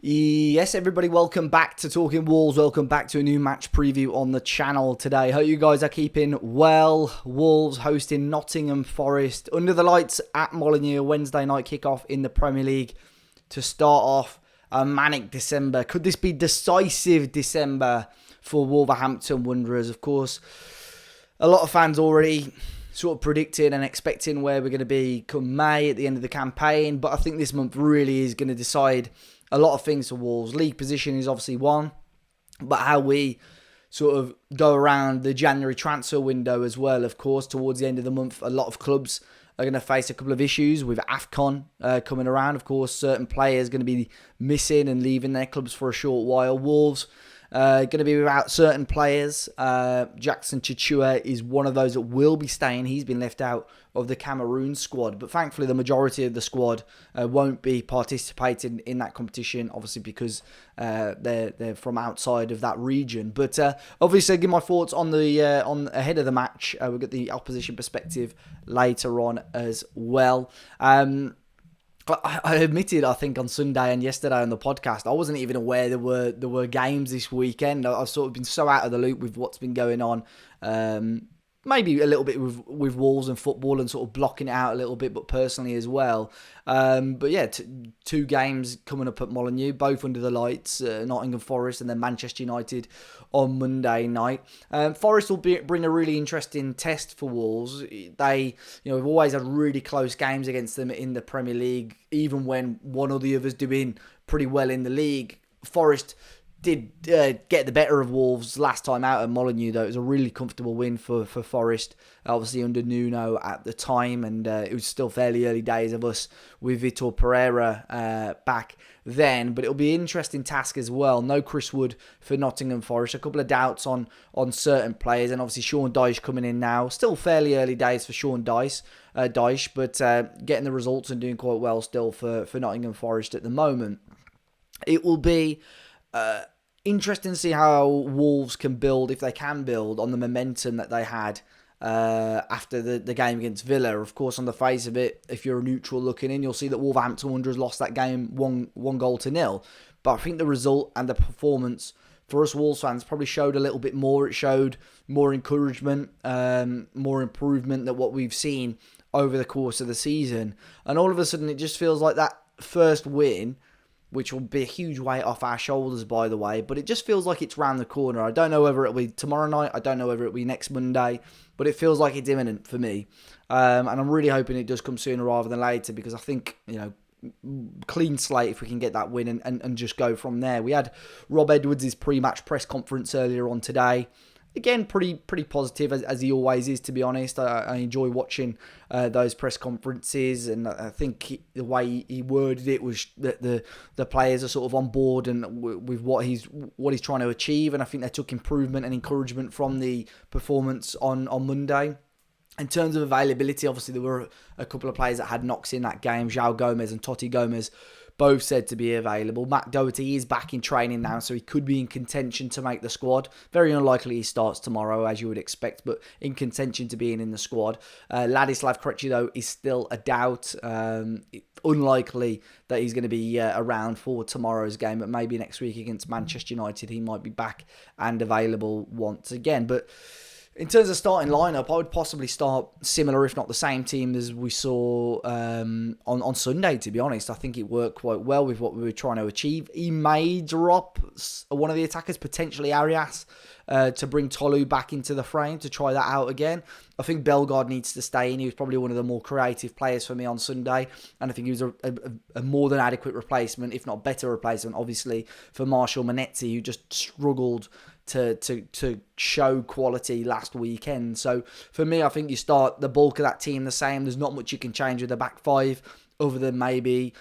Yes, everybody, welcome back to Talking Wolves. Welcome back to a new match preview on the channel today. Hope you guys are keeping well. Wolves hosting Nottingham Forest under the lights at Molineux. Wednesday night kickoff in the Premier League to start off a manic December. Could this be decisive December for Wolverhampton Wanderers? Of course, a lot of fans already sort of predicting and expecting where we're going to be come May at the end of the campaign. But I think this month really is going to decide a lot of things for Wolves. League position is obviously one, but how we sort of go around the January transfer window as well, of course, towards the end of the month, a lot of clubs are going to face a couple of issues with AFCON coming around. Of course, certain players going to be missing and leaving their clubs for a short while. Wolves going to be without certain players. Jackson Chichua is one of those that will be staying. He's been left out of the Cameroon squad. But thankfully, the majority of the squad won't be participating in that competition, obviously because they're from outside of that region. But obviously, I'll give my thoughts on the on ahead of the match. We'll get the opposition perspective later on as well. I admitted, I think, on Sunday and yesterday on the podcast, I wasn't even aware there were games this weekend. I've sort of been so out of the loop with what's been going on. Maybe a little bit with Wolves and football and sort of blocking it out a little bit, but personally as well. But yeah, two games coming up at Molineux, both under the lights, Nottingham Forest and then Manchester United on Monday night. Forest will bring a really interesting test for Wolves. We've always had really close games against them in the Premier League, even when one or the other's doing pretty well in the league. Forest did get the better of Wolves last time out at Molineux, though. It was a really comfortable win for Forest, obviously under Nuno at the time, and it was still fairly early days of us with Vitor Pereira back then. But it'll be an interesting task as well. No Chris Wood for Nottingham Forest. A couple of doubts on certain players, and obviously Sean Dyche coming in now. Still fairly early days for Sean Dyche, but getting the results and doing quite well still for Nottingham Forest at the moment. It will be interesting to see how Wolves can build, if they can build, on the momentum that they had after the game against Villa. Of course, on the face of it, if you're a neutral looking in, you'll see that Wolverhampton Wanderers lost that game 1-0. But I think the result and the performance for us Wolves fans probably showed a little bit more. It showed more encouragement, more improvement than what we've seen over the course of the season. And all of a sudden, it just feels like that first win, which will be a huge weight off our shoulders, by the way. But it just feels like it's round the corner. I don't know whether it'll be tomorrow night. I don't know whether it'll be next Monday. But it feels like it's imminent for me. And I'm really hoping it does come sooner rather than later, because I think, clean slate if we can get that win and just go from there. We had Rob Edwards' pre-match press conference earlier on today. Again, pretty positive, as he always is, to be honest. I enjoy watching those press conferences, and I think the way he worded it was that the players are sort of on board and with what he's trying to achieve, and I think they took improvement and encouragement from the performance on Monday. In terms of availability, obviously there were a couple of players that had knocks in that game. João Gomez and Totti Gomez both said to be available. Matt Doherty is back in training now, so he could be in contention to make the squad. Very unlikely he starts tomorrow, as you would expect, but in contention to being in the squad. Ladislav Krejci, though, is still a doubt. Unlikely that he's going to be around for tomorrow's game, but maybe next week against Manchester United he might be back and available once again. But in terms of starting lineup, I would possibly start similar, if not the same team as we saw on Sunday, to be honest. I think it worked quite well with what we were trying to achieve. He may drop one of the attackers, potentially Arias, to bring Tolu back into the frame to try that out again. I think Bellegarde needs to stay in. He was probably one of the more creative players for me on Sunday, and I think he was a more than adequate replacement, if not better replacement, obviously, for Marshall Manetzi, who just struggled to show quality last weekend. So for me, I think you start the bulk of that team the same. There's not much you can change with the back five, other than maybe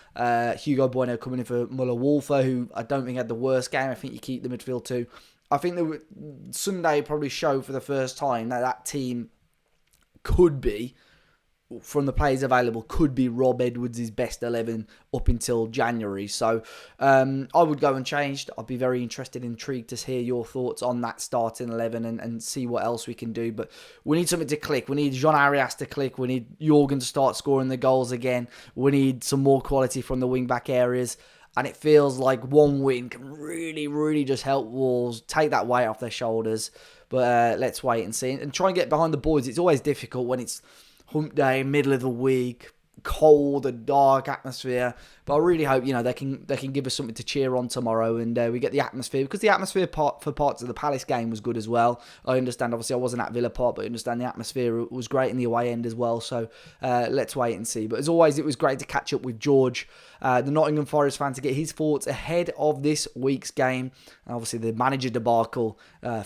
Hugo Bueno coming in for Muller-Wolfer, who I don't think had the worst game. I think you keep the midfield too. I think that Sunday probably showed for the first time that team could be, from the players available, could be Rob Edwards' best 11 up until January. So I would go unchanged. I'd be very intrigued to hear your thoughts on that starting 11 and see what else we can do. But we need something to click. We need Jean Arias to click. We need Jorgen to start scoring the goals again. We need some more quality from the wing-back areas. and it feels like one win can really, really just help Wolves take that weight off their shoulders. But let's wait and see. And try and get behind the boys. It's always difficult when it's hump day, middle of the week, cold and dark atmosphere. But I really hope they can give us something to cheer on tomorrow, and we get the atmosphere, because the atmosphere for parts of the Palace game was good as well. I understand, obviously I wasn't at Villa Park, but I understand the atmosphere was great in the away end as well. So let's wait and see. But as always, it was great to catch up with George, the Nottingham Forest fan, to get his thoughts ahead of this week's game. And obviously the manager debacle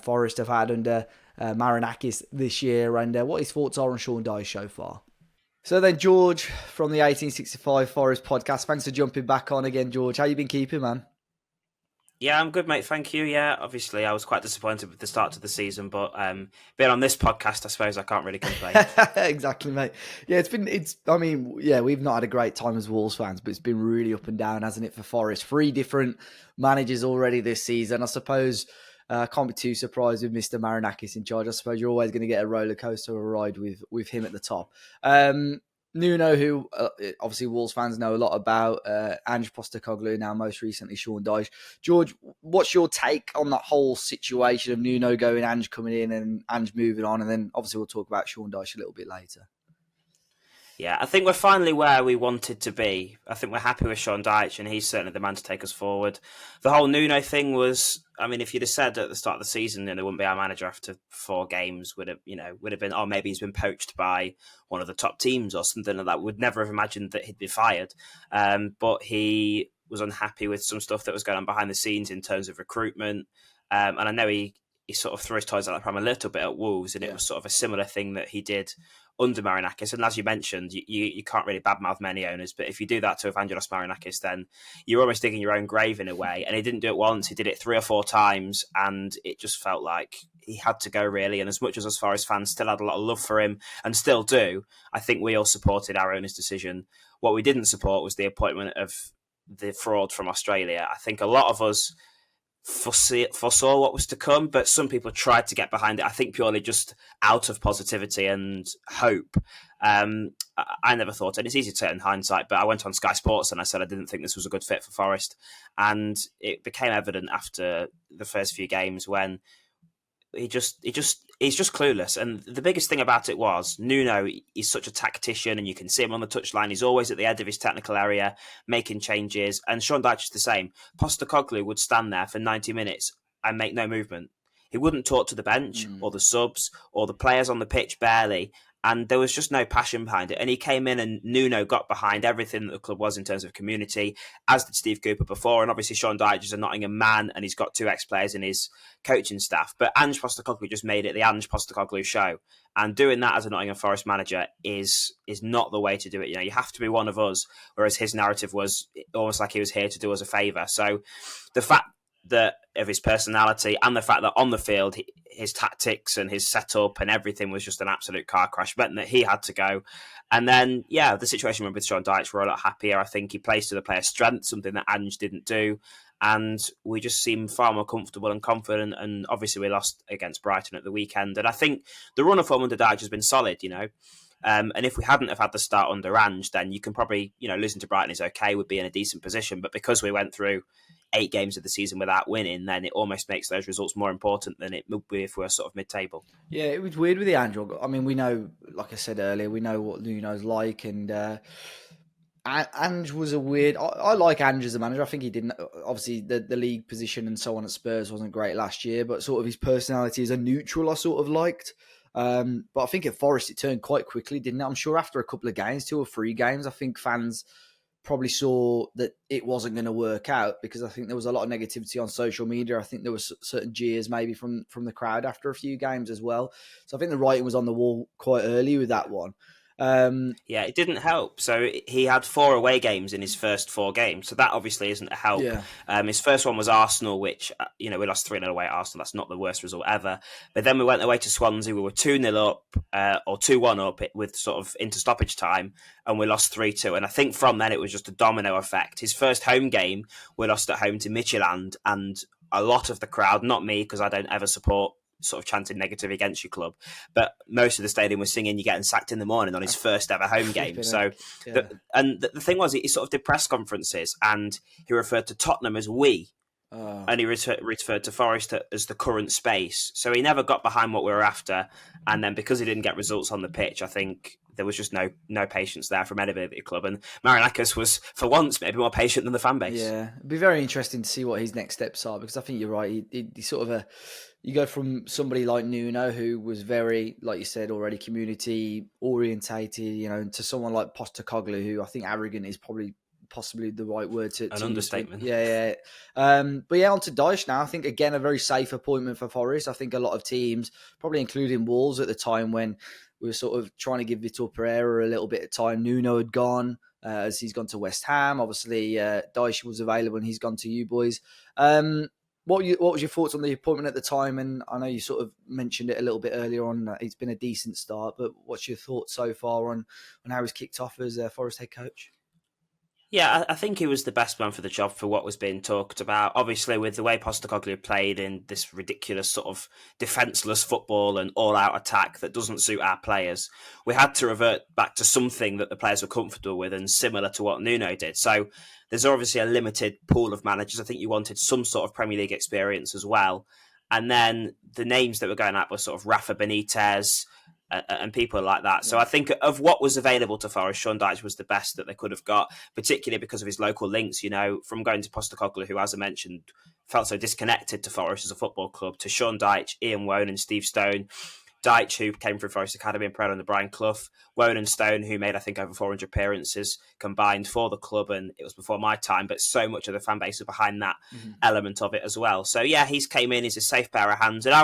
Forest have had under Marinakis this year, and what his thoughts are on Sean Dyche so far. So then, George from the 1865 Forest podcast, thanks for jumping back on again, George. How you been keeping, man? Yeah, I'm good, mate. Thank you. Yeah, obviously I was quite disappointed with the start to the season, but being on this podcast, I suppose I can't really complain. Exactly, mate. Yeah, we've not had a great time as Wolves fans, but it's been really up and down, hasn't it, for Forest? 3 different managers already this season. I suppose I can't be too surprised with Mr. Marinakis in charge. I suppose you're always going to get a roller coaster of a ride with him at the top. Nuno, who obviously Wolves fans know a lot about, Ange Postecoglou, now most recently Sean Dyche. George, what's your take on that whole situation of Nuno going, Ange coming in and Ange moving on? And then obviously we'll talk about Sean Dyche a little bit later. Yeah, I think we're finally where we wanted to be. I think we're happy with Sean Dyche, and he's certainly the man to take us forward. The whole Nuno thing was, if you'd have said at the start of the season, and it wouldn't be our manager after 4 games, would have been, oh, maybe he's been poached by one of the top teams or something like that. We'd never have imagined that he'd be fired. But he was unhappy with some stuff that was going on behind the scenes in terms of recruitment. And I know he sort of threw his toys out the pram a little bit at Wolves, and it was sort of a similar thing that he did under Marinakis. And as you mentioned, you can't really badmouth many owners, but if you do that to Evangelos Marinakis, then you're almost digging your own grave in a way. And he didn't do it once, he did it 3 or 4 times, and it just felt like he had to go, really. And as much as Forest fans still had a lot of love for him, and still do, I think we all supported our owner's decision. What we didn't support was the appointment of the fraud from Australia. I think a lot of us foresaw what was to come, but some people tried to get behind it, I think purely just out of positivity and hope. I never thought, and it's easy to say in hindsight, but I went on Sky Sports and I said I didn't think this was a good fit for Forest, and it became evident after the first few games when he's just clueless. And the biggest thing about it was Nuno is such a tactician, and you can see him on the touchline. He's always at the end of his technical area making changes. And Sean Dyche is the same. Postecoglou would stand there for 90 minutes and make no movement. He wouldn't talk to the bench or the subs or the players on the pitch, barely. And there was just no passion behind it. And he came in, and Nuno got behind everything that the club was in terms of community, as did Steve Cooper before. And obviously Sean Dyche is a Nottingham man, and he's got 2 ex-players in his coaching staff. But Ange Postecoglou just made it the Ange Postecoglou show. And doing that as a Nottingham Forest manager is not the way to do it. You have to be one of us, whereas his narrative was almost like he was here to do us a favour. So the fact that of his personality and the fact that on the field his tactics and his setup and everything was just an absolute car crash meant that he had to go. And then the situation with Sean Dyche, we're a lot happier. I think he plays to the player's strength, something that Ange didn't do, and we just seem far more comfortable and confident. And obviously we lost against Brighton at the weekend, and I think the run of form under Dyche has been solid, and if we hadn't have had the start under Ange, then you can probably, losing to Brighton is okay, we'd be in a decent position. But because we went through 8 games of the season without winning, then it almost makes those results more important than it would be if we were sort of mid-table. Yeah, it was weird with the Ange. We know, like I said earlier, we know what Nuno's like, and Ange was a weird... I like Ange as a manager. I think he didn't... Obviously, the league position and so on at Spurs wasn't great last year, but sort of his personality as a neutral I sort of liked. But I think at Forest it turned quite quickly, didn't it? I'm sure after a couple of games, 2 or 3 games, I think fans probably saw that it wasn't going to work out, because I think there was a lot of negativity on social media. I think there was certain jeers maybe from the crowd after a few games as well. So I think the writing was on the wall quite early with that one. It didn't help. So he had 4 away games in his first 4 games. So that obviously isn't a help. Yeah. His first one was Arsenal, which, we lost 3-0 away at Arsenal. That's not the worst result ever. But then we went away to Swansea. We were 2-0 up or 2-1 up with sort of into stoppage time, and we lost 3-2. And I think from then it was just a domino effect. His first home game, we lost at home to Midtjylland, and a lot of the crowd, not me because I don't ever support sort of chanting negative against your club, but most of the stadium was singing "You're getting sacked in the morning" on his first ever home game. So, yeah. the thing was, he sort of did press conferences and he referred to Tottenham as "we." And he referred to Forest as the current space. So he never got behind what we were after. And then because he didn't get results on the pitch, I think there was just no patience there from anybody at the club. And Marinakis was, for once, maybe more patient than the fan base. Yeah, it'd be very interesting to see what his next steps are, because I think you're right. He sort of you go from somebody like Nuno, who was very, like you said already, community orientated, to someone like Postecoglou, who I think arrogant is possibly the right word to An understatement. Yeah. But on to Dyche now. I think, again, a very safe appointment for Forest. I think a lot of teams, probably including Wolves at the time when we were sort of trying to give Vitor Pereira a little bit of time. Nuno had gone, as he's gone to West Ham. Obviously, Dyche was available and he's gone to you boys. What was your thoughts on the appointment at the time? And I know you sort of mentioned it a little bit earlier on. It's been a decent start, but what's your thoughts so far on how he's kicked off as Forest head coach? Yeah, I think he was the best man for the job for what was being talked about. Obviously, with the way Postecoglou played in this ridiculous sort of defenceless football and all-out attack that doesn't suit our players, we had to revert back to something that the players were comfortable with and similar to what Nuno did. So there's obviously a limited pool of managers. I think you wanted some sort of Premier League experience as well. And then the names that were going out were sort of Rafa Benitez and people like that. So I think of what was available to Forest, Sean Dyche was the best that they could have got, particularly because of his local links, from going to Postecoglou, who, as I mentioned, felt so disconnected to Forest as a football club, to Sean Dyche, Ian Woan and Steve Stone. Dyche, who came through Forest Academy and played under Brian Clough. Woan and Stone, who made, I think, over 400 appearances combined for the club, and it was before my time, but so much of the fan base was behind that element of it as well. So, yeah, he's came in, he's a safe pair of hands. And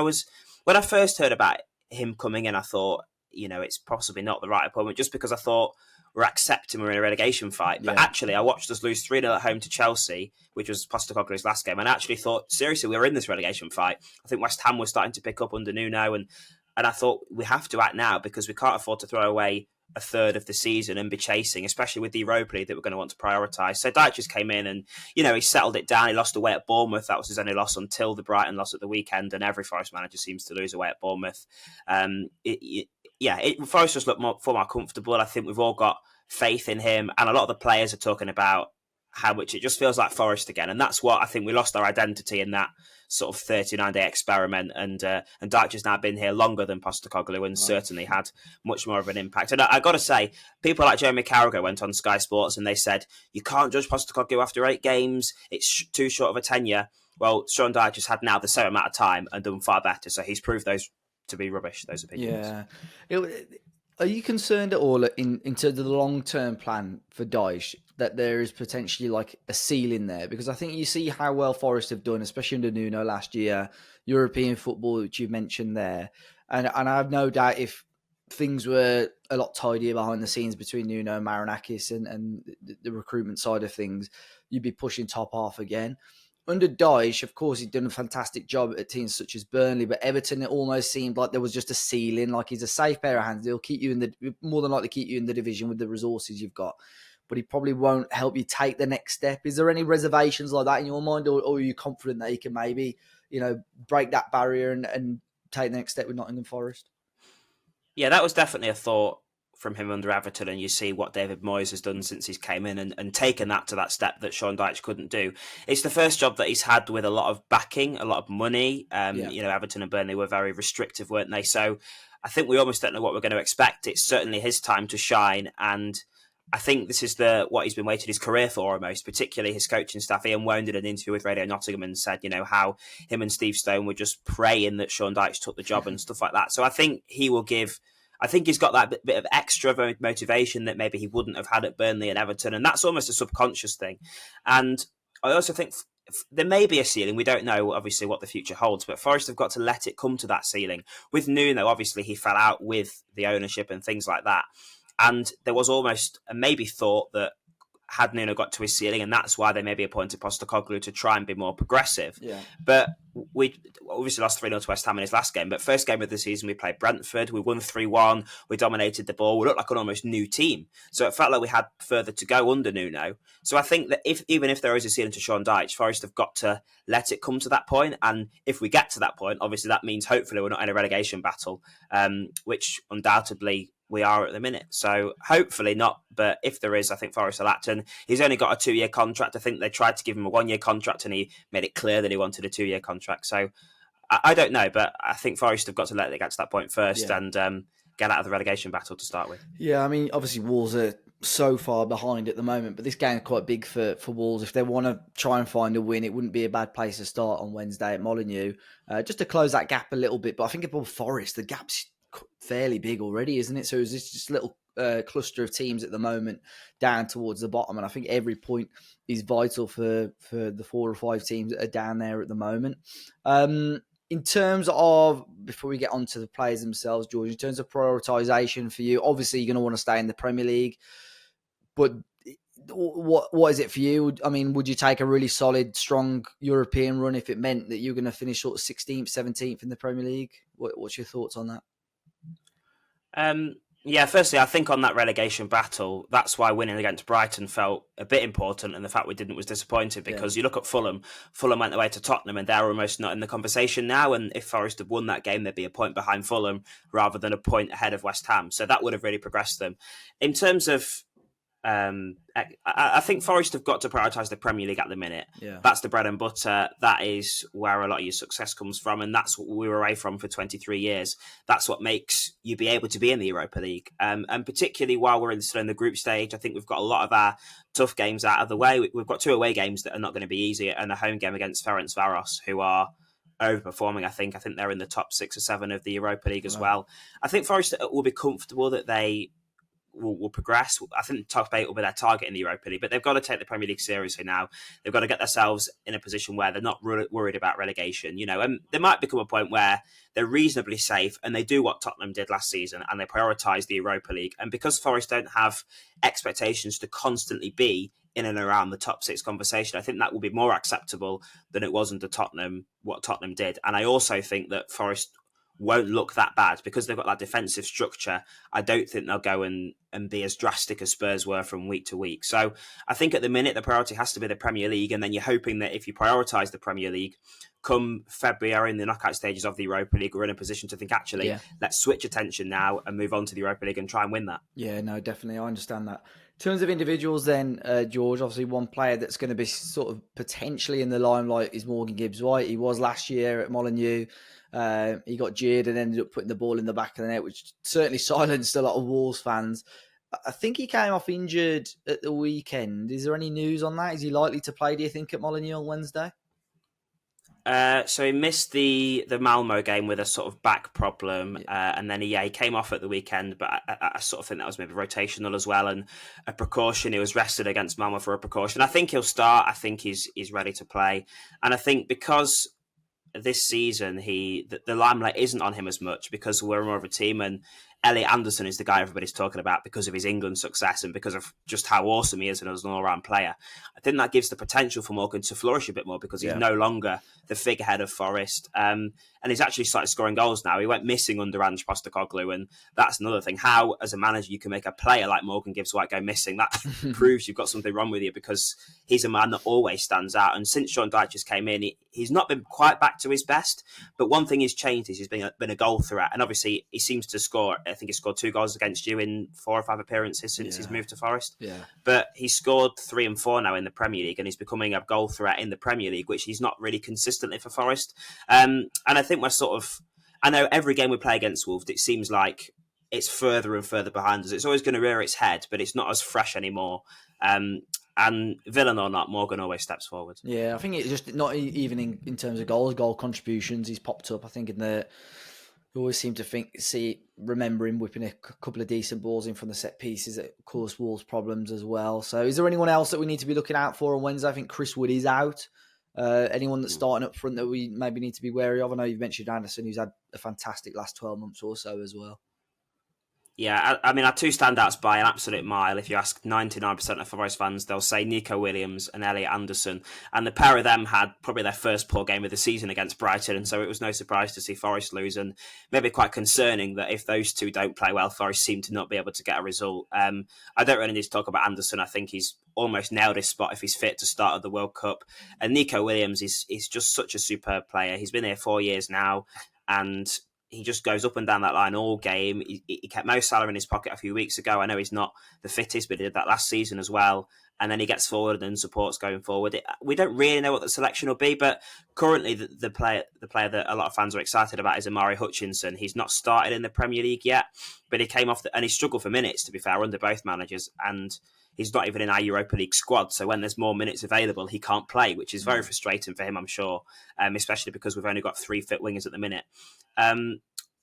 when I first heard about him coming in, I thought, it's possibly not the right appointment, just because I thought we're accepting we're in a relegation fight. But actually, I watched us lose 3-0 at home to Chelsea, which was Postecoglou's last game, and I actually thought, seriously, we were in this relegation fight. I think West Ham was starting to pick up under Nuno, and I thought we have to act now, because we can't afford to throw away a third of the season and be chasing, especially with the Europa League that we're going to want to prioritise. So Dyche just came in and, he settled it down. He lost away at Bournemouth. That was his only loss until the Brighton loss at the weekend, and every Forest manager seems to lose away at Bournemouth. Forest just looked far more comfortable. I think we've all got faith in him, and a lot of the players are talking about how much it just feels like Forest again, and that's what I think we lost our identity in that sort of 39-day experiment. And Dyche has now been here longer than Postecoglou, and certainly had much more of an impact. And I got to say, people like Jeremy Carragher went on Sky Sports and they said, you can't judge Postecoglou after 8 games, it's too short of a tenure. Well, Sean Dyche has had now the same amount of time and done far better, so he's proved those to be rubbish, those opinions. Yeah. Are you concerned at all in terms of the long-term plan for Dyche, that there is potentially like a ceiling there? Because I think you see how well Forest have done, especially under Nuno last year, European football, which you mentioned there. And I have no doubt, if things were a lot tidier behind the scenes between Nuno and Marinakis and the recruitment side of things, you'd be pushing top half again. Under Dyche, of course, he'd done a fantastic job at teams such as Burnley, but Everton, it almost seemed like there was just a ceiling. Like, he's a safe pair of hands. He'll keep you more than likely keep you in the division with the resources you've got, but he probably won't help you take the next step. Is there any reservations like that in your mind, or are you confident that he can maybe, break that barrier and take the next step with Nottingham Forest? Yeah, that was definitely a thought from him under Everton, and you see what David Moyes has done since he's came in and taken that to that step that Sean Dyche couldn't do. It's the first job that he's had with a lot of backing, a lot of money. Everton and Burnley were very restrictive, weren't they? So I think we almost don't know what we're going to expect. It's certainly his time to shine, and I think this is what he's been waiting his career for almost, particularly his coaching staff. Ian Woan did an interview with Radio Nottingham and said, how him and Steve Stone were just praying that Sean Dyche took the job and stuff like that. So I think he's got that bit of extra motivation that maybe he wouldn't have had at Burnley and Everton, and that's almost a subconscious thing. And I also think there may be a ceiling. We don't know, obviously, what the future holds, but Forest have got to let it come to that ceiling. With Nuno, obviously, he fell out with the ownership and things like that. And there was almost a maybe thought that had Nuno got to his ceiling, and that's why they maybe appointed Postecoglou to try and be more progressive. Yeah. But we obviously lost 3-0 to West Ham in his last game, but first game of the season we played Brentford, we won 3-1, we dominated the ball, we looked like an almost new team. So it felt like we had further to go under Nuno. So I think that even if there is a ceiling to Sean Dyche, Forest have got to let it come to that point, and if we get to that point, obviously that means hopefully we're not in a relegation battle, which undoubtedly we are at the minute. So hopefully not, but if there is, I think Forest will act. And he's only got a 2-year contract. I think they tried to give him a 1-year contract and he made it clear that he wanted a 2-year contract. So I don't know, but I think Forest have got to let it get to that point first and get out of the relegation battle to start with. Yeah, I mean, obviously Wolves are so far behind at the moment, but this game is quite big for Wolves. If they want to try and find a win, it wouldn't be a bad place to start on Wednesday at Molineux, just to close that gap a little bit. But I think above Forest, the gap's fairly big already, isn't it? So it's just a little cluster of teams at the moment down towards the bottom, and I think every point is vital for the 4 or 5 teams that are down there at the moment. In terms of, before we get on to the players themselves, George, in terms of prioritisation for you, obviously you're going to want to stay in the Premier League, but what is it for you? I mean, would you take a really solid, strong European run if it meant that you're going to finish sort of 16th, 17th in the Premier League? What's your thoughts on that? Yeah, firstly, I think on that relegation battle, that's why winning against Brighton felt a bit important, and the fact we didn't was disappointing because you look at Fulham went away to Tottenham and they're almost not in the conversation now, and if Forest had won that game, they'd be a point behind Fulham rather than a point ahead of West Ham, so that would have really progressed them. In terms of I think Forest have got to prioritise the Premier League at the minute. Yeah. That's the bread and butter. That is where a lot of your success comes from, and that's what we were away from for 23 years. That's what makes you be able to be in the Europa League. And particularly while we're still in the group stage, I think we've got a lot of our tough games out of the way. We've got 2 away games that are not going to be easy, and a home game against Ferencvaros, who are overperforming. I think they're in the top 6 or 7 of the Europa League as well. I think Forest will be comfortable that they will progress. I think the top 8 will be their target in the Europa League, but they've got to take the Premier League seriously now. They've got to get themselves in a position where they're not worried about relegation. And there might become a point where they're reasonably safe and they do what Tottenham did last season and they prioritise the Europa League. And because Forest don't have expectations to constantly be in and around the top 6 conversation, I think that will be more acceptable than it was under Tottenham, what Tottenham did. And I also think that Forest won't look that bad because they've got that defensive structure. I don't think they'll go and be as drastic as Spurs were from week to week. So I think at the minute the priority has to be the Premier League, and then you're hoping that if you prioritise the Premier League, come February in the knockout stages of the Europa League, we're in a position to think, actually, let's switch attention now and move on to the Europa League and try and win that. Yeah, no, definitely. I understand that. In terms of individuals then, George, obviously one player that's going to be sort of potentially in the limelight is Morgan Gibbs-White. He was last year at Molineux. He got jeered and ended up putting the ball in the back of the net, which certainly silenced a lot of Wolves fans. I think he came off injured at the weekend. Is there any news on that? Is he likely to play, do you think, at Molineux on Wednesday? So he missed the Malmo game with a sort of back problem, and then he came off at the weekend, but I sort of think that was maybe rotational as well, and a precaution. He was rested against Malmo for a precaution. I think he'll start. I think he's ready to play, and I think because this season the limelight isn't on him as much because we're more of a team, and Elliot Anderson is the guy everybody's talking about because of his England success and because of just how awesome he is and as an all-round player. I think that gives the potential for Morgan to flourish a bit more because he's no longer the figurehead of Forest. And he's actually started scoring goals now. He went missing under Ange Postecoglou, and that's another thing. How, as a manager, you can make a player like Morgan Gibbs-White go missing, that proves you've got something wrong with you because he's a man that always stands out. And since Sean Dyche has came in, he's not been quite back to his best. But one thing he's changed is he's been a goal threat. And obviously, he seems to score. I think he scored 2 goals against you in 4 or 5 appearances since he's moved to Forest. Yeah. But he's scored 3 and 4 now in the Premier League, and he's becoming a goal threat in the Premier League, which he's not really consistently for Forest. And I think we're sort of... I know every game we play against Wolves, it seems like it's further and further behind us. It's always going to rear its head, but it's not as fresh anymore. And villain or not, Morgan always steps forward. Yeah, I think it's just not even in terms of goal contributions. He's popped up, I think, in the... We always seem to remember him whipping a couple of decent balls in from the set pieces that cause Wolves problems as well. So is there anyone else that we need to be looking out for on Wednesday? I think Chris Wood is out. Anyone that's starting up front that we maybe need to be wary of? I know you've mentioned Anderson, who's had a fantastic last 12 months or so as well. Yeah, I mean, our two standouts by an absolute mile. If you ask 99% of Forest fans, they'll say Nico Williams and Elliot Anderson. And the pair of them had probably their first poor game of the season against Brighton. And so it was no surprise to see Forest lose. And maybe quite concerning that if those two don't play well, Forest seem to not be able to get a result. I don't really need to talk about Anderson. I think he's almost nailed his spot if he's fit to start at the World Cup. And Nico Williams is just such a superb player. He's been here 4 years now. And he just goes up and down that line all game. He kept Mo Salah in his pocket a few weeks ago. I know he's not the fittest, but he did that last season as well. And then he gets forward and supports going forward. We don't really know what the selection will be, but currently the player that a lot of fans are excited about is Amari Hutchinson. He's not started in the Premier League yet, but he came off and he struggled for minutes, to be fair, under both managers. And he's not even in our Europa League squad. So when there's more minutes available, he can't play, which is very frustrating for him, I'm sure, especially because we've only got 3 fit wingers at the minute.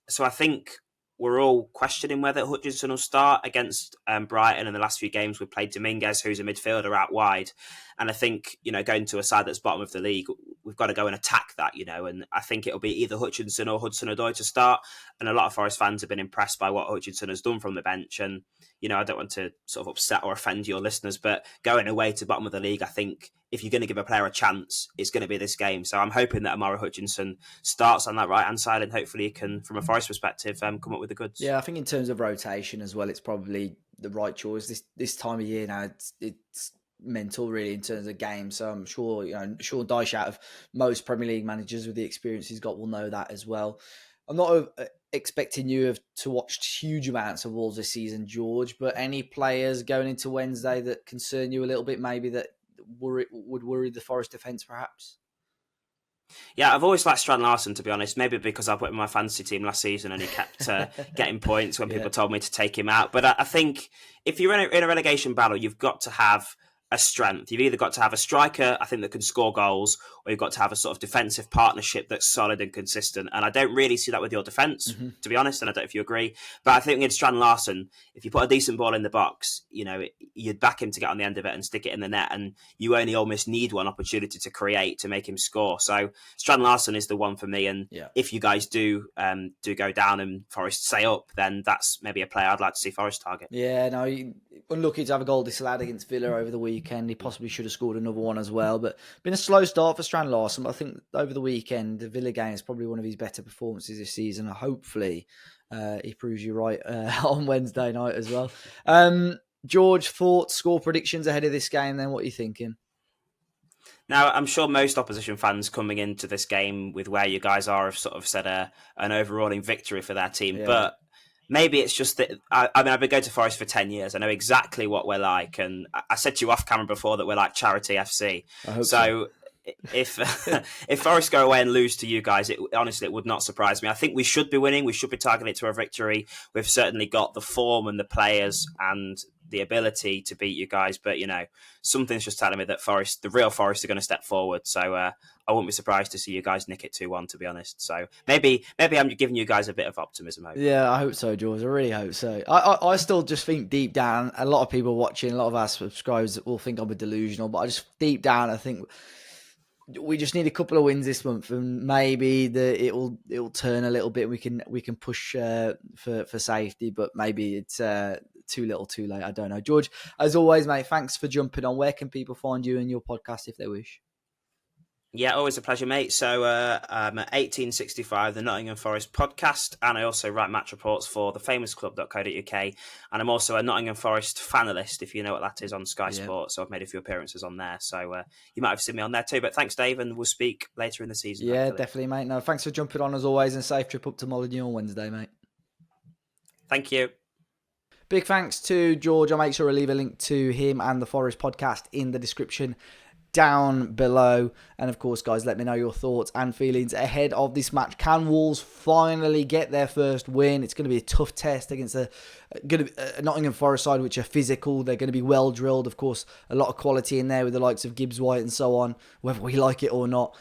So I think we're all questioning whether Hutchinson will start against Brighton. In the last few games, we've played Dominguez, who's a midfielder, out wide. And I think, going to a side that's bottom of the league, we've got to go and attack that, and I think it'll be either Hutchinson or Hudson-Odoi to start. And a lot of Forest fans have been impressed by what Hutchinson has done from the bench. And, I don't want to sort of upset or offend your listeners, but going away to bottom of the league, I think if you're going to give a player a chance, it's going to be this game. So I'm hoping that Amari Hutchinson starts on that right-hand side and hopefully he can, from a Forest perspective, come up with the goods. Yeah, I think in terms of rotation as well, it's probably the right choice. This time of year now, it's mental really in terms of games. So I'm sure, sure Dyche, out of most Premier League managers with the experience he's got, will know that as well. I'm not expecting you to watch huge amounts of Wolves this season, George, but any players going into Wednesday that concern you a little bit, maybe that would worry the Forest defence perhaps? Yeah, I've always liked Strand Larsen, to be honest. Maybe because I put him in my fantasy team last season and he kept getting points when people told me to take him out. But I think if you're in a relegation battle, you've got to have a strength. You've either got to have a striker, I think, that can score goals, or you've got to have a sort of defensive partnership that's solid and consistent. And I don't really see that with your defence, to be honest, and I don't know if you agree. But I think with Strand Larsen, if you put a decent ball in the box, you'd back him to get on the end of it and stick it in the net, and you only almost need one opportunity to create to make him score. So Strand Larsen is the one for me, and if you guys do go down and Forest stay up, then that's maybe a player I'd like to see Forest target. Yeah, no, unlucky to have a goal disallowed against Villa over the weekend. He possibly should have scored another one as well, but been a slow start for Strand Larsen. But I think over the weekend, the Villa game is probably one of his better performances this season. Hopefully, he proves you right on Wednesday night as well. George, thoughts, score predictions ahead of this game? Then, what are you thinking? Now, I'm sure most opposition fans coming into this game with where you guys are have sort of said an overawing victory for their team, but maybe it's just that, I've been going to Forest for 10 years. I know exactly what we're like. And I said to you off camera before that we're like Charity FC. I hope so. If Forest go away and lose to you guys, honestly, it would not surprise me. I think we should be winning. We should be targeting to a victory. We've certainly got the form and the players and the ability to beat you guys. But, something's just telling me that the real Forest are going to step forward. So I wouldn't be surprised to see you guys nick it 2-1, to be honest. So maybe I'm giving you guys a bit of optimism. Hopefully. Yeah, I hope so, George. I really hope so. I still just think deep down, a lot of people watching, a lot of our subscribers will think I'm a delusional, but I just deep down, I think we just need a couple of wins this month, and maybe it'll turn a little bit. We can push for safety, but maybe it's too little, too late. I don't know. George, as always, mate, thanks for jumping on. Where can people find you and your podcast if they wish? Yeah, always a pleasure, mate. So I'm at 1865, the Nottingham Forest podcast, and I also write match reports for thefamousclub.co.uk, and I'm also a Nottingham Forest fanalist, if you know what that is, on Sky Sports. So I've made a few appearances on there. So you might have seen me on there too. But thanks, Dave, and we'll speak later in the season. Yeah, hopefully. Definitely, mate. No, thanks for jumping on as always, and safe trip up to Molineux on Wednesday, mate. Thank you. Big thanks to George. I'll make sure I leave a link to him and the Forest podcast in the description down below. And of course, guys, let me know your thoughts and feelings ahead of this match. Can Wolves finally get their first win? It's going to be a tough test against a Nottingham Forest side, which are physical. They're going to be well drilled. Of course, a lot of quality in there with the likes of Gibbs White and so on, whether we like it or not.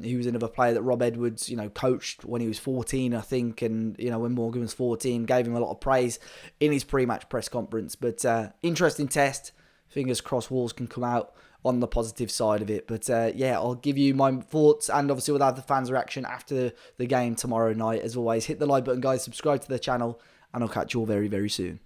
He was another player that Rob Edwards, coached when he was 14, I think. And, when Morgan was 14, gave him a lot of praise in his pre-match press conference. But interesting test. Fingers crossed Wolves can come out on the positive side of it. But I'll give you my thoughts, and obviously we'll have the fans' reaction after the game tomorrow night. As always, hit the like button, guys, subscribe to the channel, and I'll catch you all very, very soon.